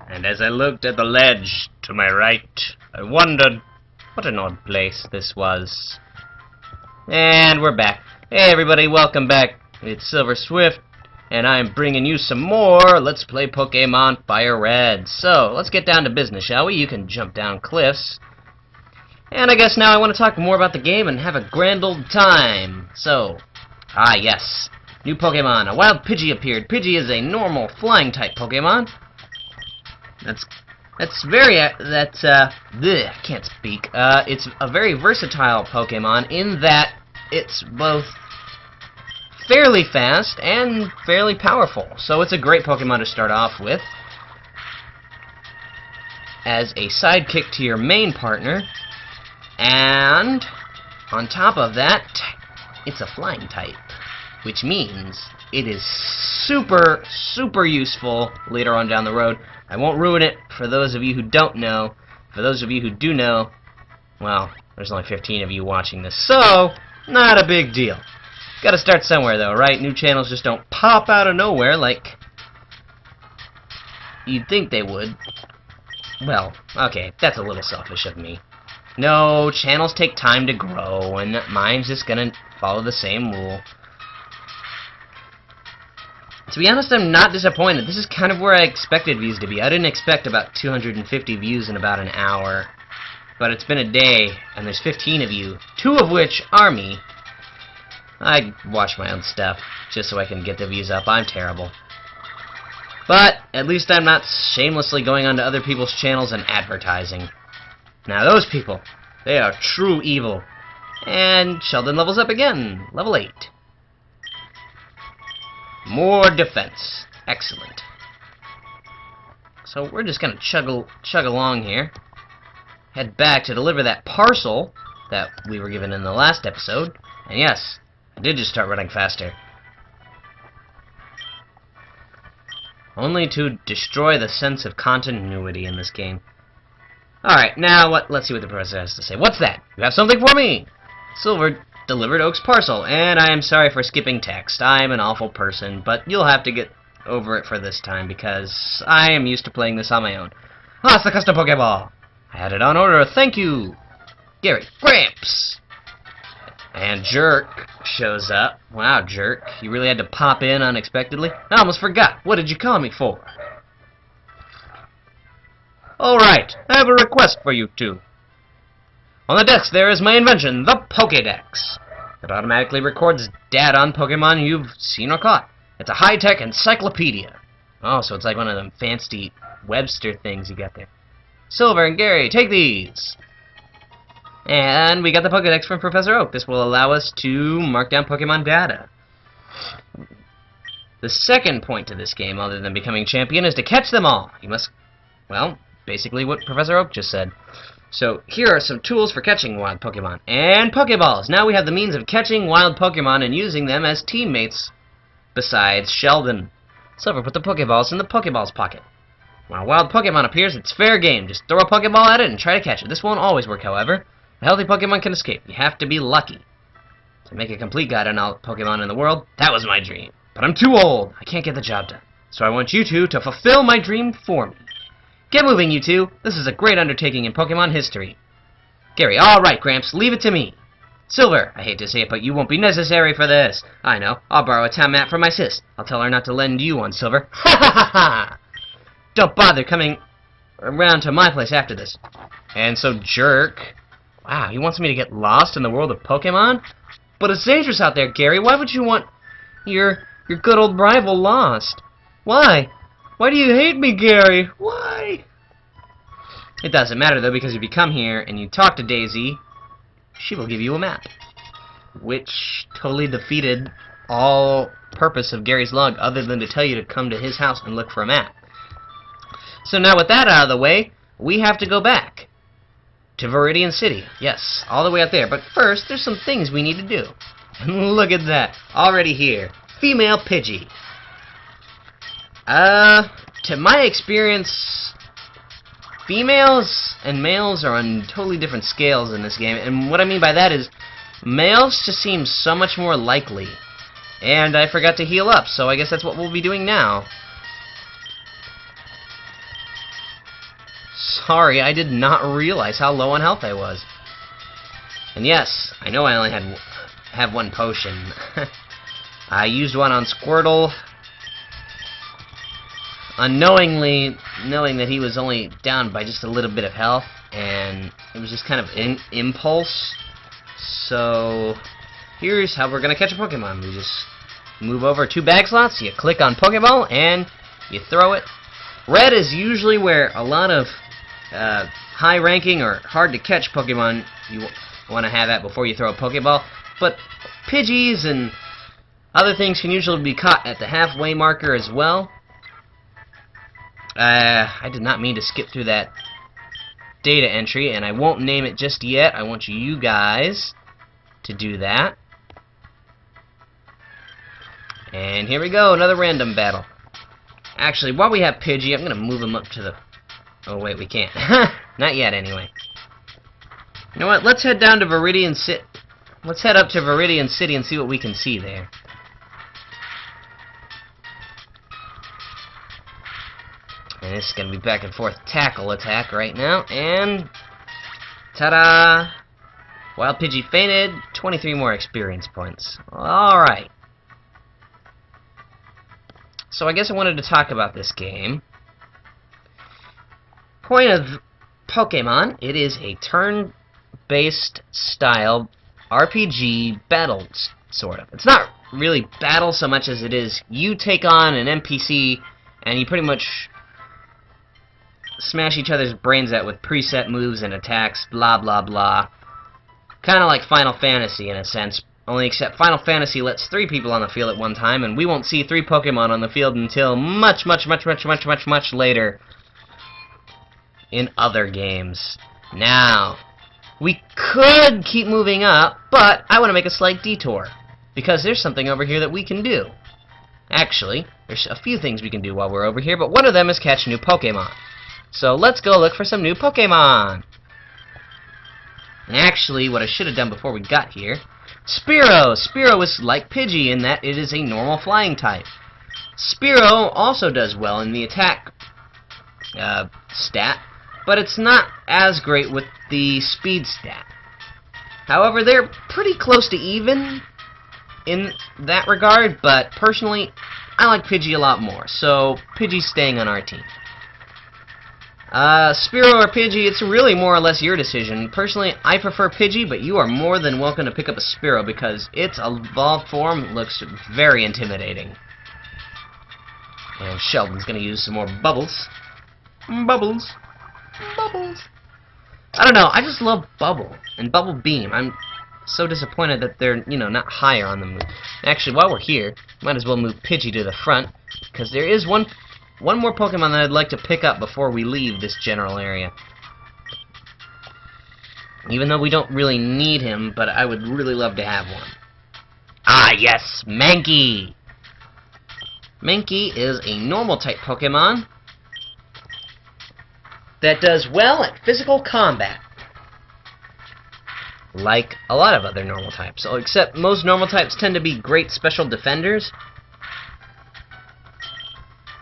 And as I looked at the ledge to my right, I wondered what an odd place this was. And we're back. Hey everybody, welcome back. It's Silver Swift, and I'm bringing you some more Let's Play Pokemon Fire Red. So, let's get down to business, shall we? You can jump down cliffs. And I guess now I want to talk more about the game and have a grand old time. So, yes. New Pokemon. A wild Pidgey appeared. Pidgey is a normal flying type Pokemon. It's a very versatile Pokemon in that it's both fairly fast and fairly powerful. So it's a great Pokemon to start off with as a sidekick to your main partner. And on top of that, it's a flying type, which means it is super, super useful later on down the road. I won't ruin it for those of you who don't know. For those of you who do know, well, there's only 15 of you watching this, so not a big deal. Gotta start somewhere though, right? New channels just don't pop out of nowhere like you'd think they would. Well, okay, that's a little selfish of me. No, channels take time to grow, and mine's just gonna follow the same rule. To be honest, I'm not disappointed. This is kind of where I expected views to be. I didn't expect about 250 views in about an hour. But it's been a day, and there's 15 of you, 2 of which are me. I watch my own stuff, just so I can get the views up. I'm terrible. But at least I'm not shamelessly going onto other people's channels and advertising. Now those people, they are true evil. And Sheldon levels up again, level 8. More defense. Excellent. So we're just gonna chug along here. Head back to deliver that parcel that we were given in the last episode. And yes, I did just start running faster. Only to destroy the sense of continuity in this game. Alright, now let's see what the professor has to say. What's that? You have something for me? Silver delivered Oak's parcel, and I am sorry for skipping text. I am an awful person, but you'll have to get over it for this time, because I am used to playing this on my own. Ah, it's the custom Pokeball! I had it on order, thank you! Gary, Gramps! And Jerk shows up. Wow, Jerk, you really had to pop in unexpectedly? I almost forgot. What did you call me for? Alright, I have a request for you two. On the desk there is my invention, the Pokédex. It automatically records data on Pokemon you've seen or caught. It's a high-tech encyclopedia. Oh, so it's like one of them fancy Webster things you got there. Silver and Gary, take these! And we got the Pokédex from Professor Oak. This will allow us to mark down Pokemon data. The second point to this game, other than becoming champion, is to catch them all. You must, well, basically what Professor Oak just said. So, here are some tools for catching wild Pokemon. And Pokeballs! Now we have the means of catching wild Pokemon and using them as teammates. Besides Sheldon. Silver put the Pokeballs in the Pokeball's pocket. When a wild Pokemon appears, it's fair game. Just throw a Pokeball at it and try to catch it. This won't always work, however. A healthy Pokemon can escape. You have to be lucky. To make a complete guide on all Pokemon in the world, that was my dream. But I'm too old. I can't get the job done. So I want you two to fulfill my dream for me. Get moving, you two. This is a great undertaking in Pokemon history. Gary, all right, Gramps, leave it to me. Silver, I hate to say it, but you won't be necessary for this. I know. I'll borrow a town map from my sis. I'll tell her not to lend you one, Silver. Ha ha ha ha! Don't bother coming around to my place after this. And so Jerk, wow, he wants me to get lost in the world of Pokemon? But it's dangerous out there, Gary. Why would you want your good old rival lost? Why? Why do you hate me, Gary? Why? It doesn't matter, though, because if you come here and you talk to Daisy, she will give you a map. Which totally defeated all purpose of Gary's log, other than to tell you to come to his house and look for a map. So now with that out of the way, we have to go back to Viridian City. Yes, all the way out there. But first, there's some things we need to do. Look at that. Already here. Female Pidgey. To my experience, females and males are on totally different scales in this game, and what I mean by that is males just seem so much more likely. And I forgot to heal up, so I guess that's what we'll be doing now. Sorry, I did not realize how low on health I was. And yes, I know I only have one potion. I used one on Squirtle, unknowingly knowing that he was only down by just a little bit of health, and it was just kind of an impulse. So here's how we're gonna catch a Pokemon. We just move over 2 bag slots, you click on Pokeball, and you throw it. Red is usually where a lot of high-ranking or hard-to-catch Pokemon you want to have at before you throw a Pokeball, but Pidgeys and other things can usually be caught at the halfway marker as well. I did not mean to skip through that data entry, and I won't name it just yet. I want you guys to do that. And here we go, another random battle. Actually, while we have Pidgey, I'm going to move him up to the... Oh, wait, we can't. Not yet, anyway. You know what? Let's head down to Viridian City. Let's head up to Viridian City and see what we can see there. And this is going to be back and forth tackle attack right now. And... ta-da! Wild Pidgey fainted. 23 more experience points. Alright. So I guess I wanted to talk about this game. Point of Pokemon, it is a turn-based style RPG battle, sort of. It's not really battle so much as it is you take on an NPC and you pretty much smash each other's brains out with preset moves and attacks, blah blah blah. Kind of like Final Fantasy in a sense, only except Final Fantasy lets 3 people on the field at one time, and we won't see 3 Pokemon on the field until much later in other games. Now, we could keep moving up, but I want to make a slight detour, because there's something over here that we can do. Actually, there's a few things we can do while we're over here, but one of them is catch new Pokemon. So let's go look for some new Pokemon. And actually, what I should have done before we got here, Spearow! Spearow is like Pidgey in that it is a normal flying type. Spearow also does well in the attack stat, but it's not as great with the speed stat. However, they're pretty close to even in that regard, but personally, I like Pidgey a lot more, so Pidgey's staying on our team. Spearow or Pidgey, it's really more or less your decision. Personally, I prefer Pidgey, but you are more than welcome to pick up a Spearow because its evolved form looks very intimidating. And Sheldon's gonna use some more bubbles. Bubbles. Bubbles. I don't know, I just love Bubble and Bubble Beam. I'm so disappointed that they're, you know, not higher on the move. Actually, while we're here, might as well move Pidgey to the front, because there is one more Pokemon that I'd like to pick up before we leave this general area. Even though we don't really need him, but I would really love to have one. Ah, yes! Mankey! Mankey is a normal-type Pokemon that does well at physical combat, like a lot of other normal types. So, except most normal types tend to be great special defenders.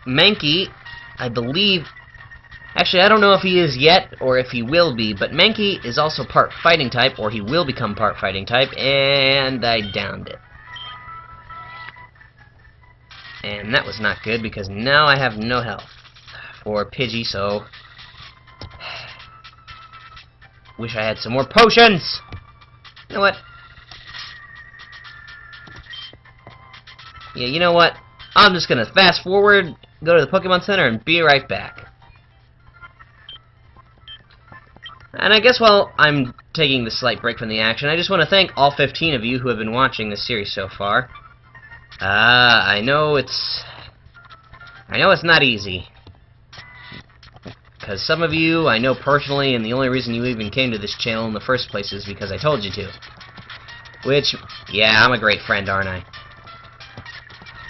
Mankey, I believe... Actually, I don't know if he is yet, or if he will be, but Mankey is also part fighting type, or he will become part fighting type, and I downed it. And that was not good, because now I have no health for Pidgey, so... Wish I had some more potions! You know what? Yeah, you know what? I'm just gonna fast forward, go to the Pokemon Center, and be right back. And I guess while I'm taking this slight break from the action, I just want to thank all 15 of you who have been watching this series so far. I know it's not easy. Because some of you I know personally, and the only reason you even came to this channel in the first place is because I told you to. Which, yeah, I'm a great friend, aren't I?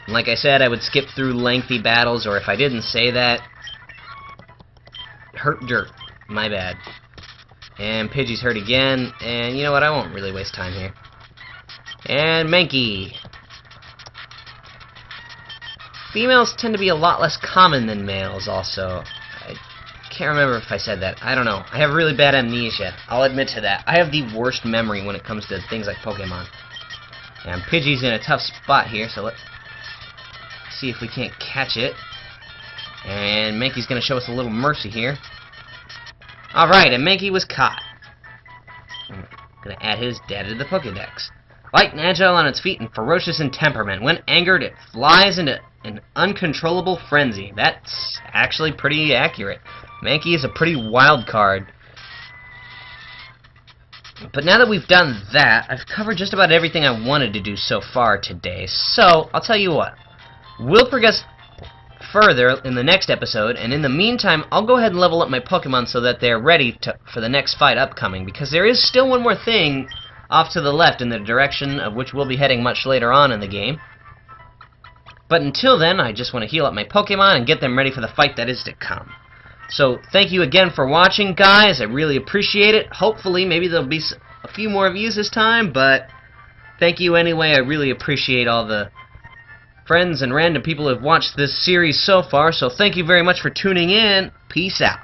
Like I said, I would skip through lengthy battles, or if I didn't say that, Derp. My bad. And Pidgey's hurt again, and you know what, I won't really waste time here. And Mankey. Females tend to be a lot less common than males, also. Can't remember if I said that. I don't know. I have really bad amnesia. I'll admit to that. I have the worst memory when it comes to things like Pokemon. And Pidgey's in a tough spot here, so let's see if we can't catch it. And Mankey's going to show us a little mercy here. Alright, and Mankey was caught. I'm going to add his data to the Pokédex. Light and agile on its feet and ferocious in temperament. When angered, it flies into an uncontrollable frenzy. That's actually pretty accurate. Mankey is a pretty wild card. But now that we've done that, I've covered just about everything I wanted to do so far today. So, I'll tell you what. We'll progress further in the next episode, and in the meantime, I'll go ahead and level up my Pokemon so that they're ready for the next fight upcoming, because there is still one more thing off to the left in the direction of which we'll be heading much later on in the game. But until then, I just want to heal up my Pokemon and get them ready for the fight that is to come. So, thank you again for watching, guys. I really appreciate it. Hopefully, maybe there'll be a few more views this time, but thank you anyway. I really appreciate all the friends and random people who have watched this series so far, so thank you very much for tuning in. Peace out.